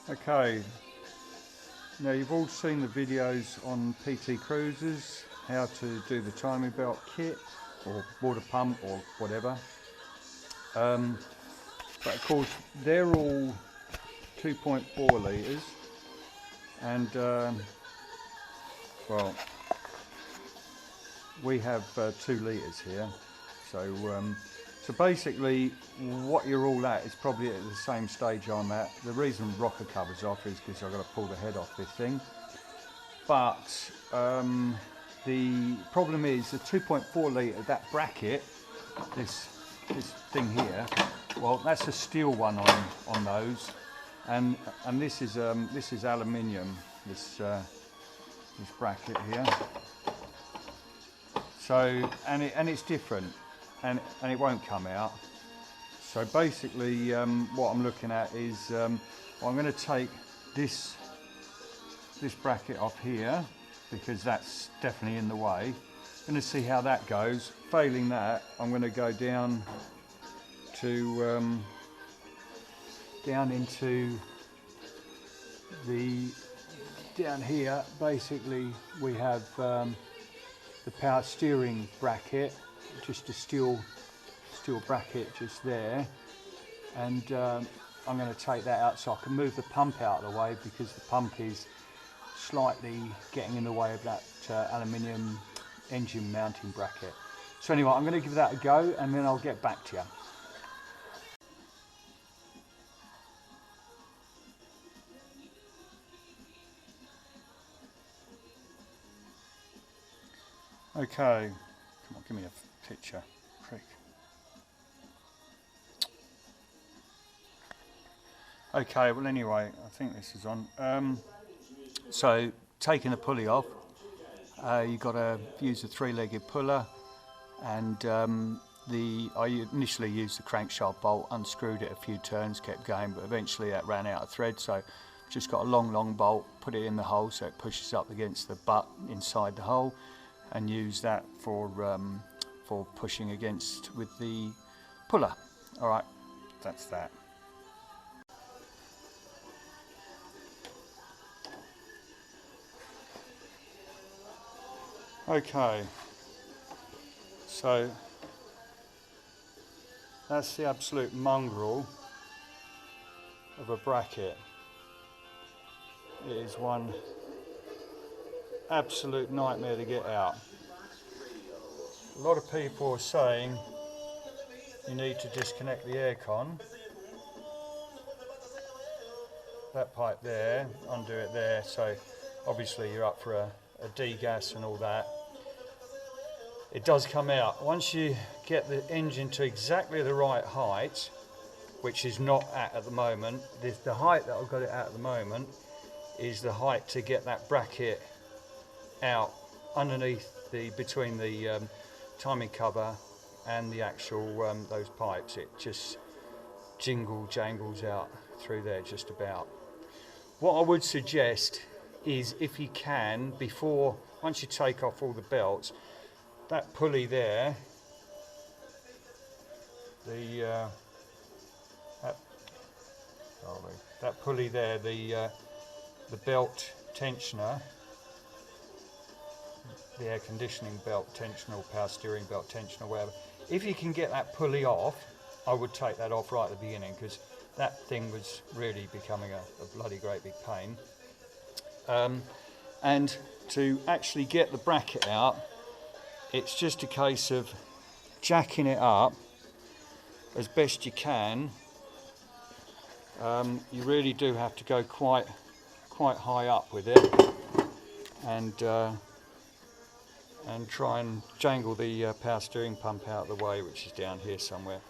Okay, now you've all seen the videos on PT Cruisers, how to do the timing belt kit or water pump or whatever. But of course they're all 2.4 litres and well, we have 2 litres here. So basically what you're all at is probably at the same stage I'm at. The reason rocker cover's off is because I've got to pull the head off this thing. But the problem is the 2.4 litre, that bracket, this thing here, well that's a steel one on those, and this is aluminium, this bracket here. So and it's different. And it won't come out. So basically what I'm looking at is I'm going to take this bracket off here because that's definitely in the way. I'm going to see how that goes. Failing that, I'm going to go down to down into down here. Basically we have the power steering bracket, just a steel bracket just there, and I'm going to take that out so I can move the pump out of the way because the pump is slightly getting in the way of that aluminium engine mounting bracket. So anyway, I'm going to give that a go and then I'll get back to you. Okay, come on, give me a picture, prick. Okay, well anyway, I think this is on. So taking the pulley off, you've got to use a 3-legged puller, and I initially used the crankshaft bolt, unscrewed it a few turns, kept going, but eventually that ran out of thread, so just got a long bolt, put it in the hole so it pushes up against the butt inside the hole, and use that for pushing against with the puller. All right, that's that. Okay, so that's the absolute mongrel of a bracket. It is one absolute nightmare to get out. A lot of people are saying you need to disconnect the aircon. That pipe there, undo it there, so obviously you're up for a degas and all that. It does come out. Once you get the engine to exactly the right height, which is not at the moment, the height that I've got it at the moment is the height to get that bracket out underneath between the timing cover and the actual those pipes. It just jangles out through there just about. What I would suggest is, if you can, once you take off all the belts, that pulley there, that pulley there, the belt tensioner, the air conditioning belt tensioner or power steering belt tensioner, whatever. If you can get that pulley off, I would take that off right at the beginning, because that thing was really becoming a bloody great big pain. And to actually get the bracket out, it's just a case of jacking it up as best you can. You really do have to go quite high up with it, and try and jangle the power steering pump out of the way, which is down here somewhere.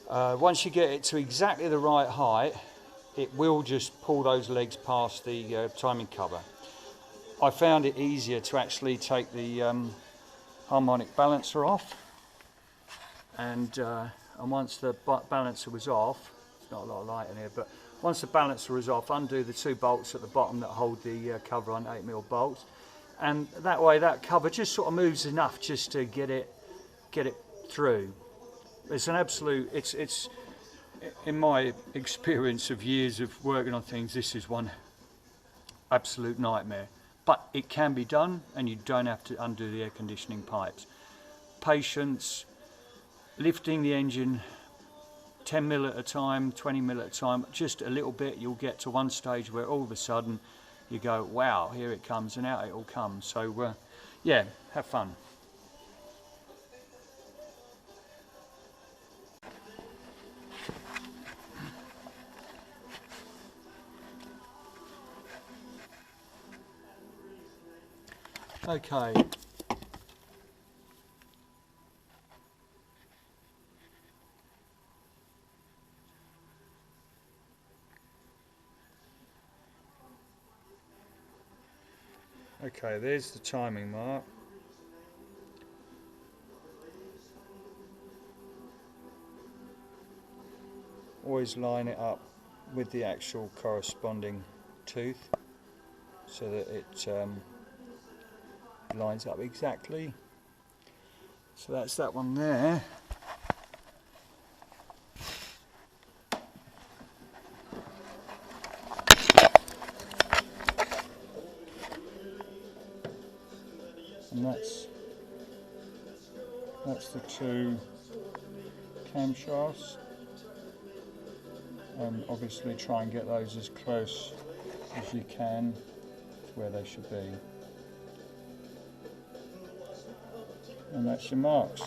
Once you get it to exactly the right height, it will just pull those legs past the timing cover. I found it easier to actually take the harmonic balancer off, and once the balancer was off, there's not a lot of light in here, but once the balancer was off, undo the 2 bolts at the bottom that hold the cover on, 8mm bolts, and that way that cover just sort of moves enough just to get it through. It's an absolute, it's in my experience of years of working on things, this is one absolute nightmare. But it can be done, and you don't have to undo the air conditioning pipes. Patience, lifting the engine 10 mil at a time, 20 mil at a time, just a little bit. You'll get to one stage where all of a sudden you go, wow, here it comes, and out it all comes. So yeah, have fun. Okay. Okay, there's the timing mark. Always line it up with the actual corresponding tooth so that it lines up exactly. So that's that one there. And that's the two camshafts, and obviously try and get those as close as you can to where they should be. And that's your marks.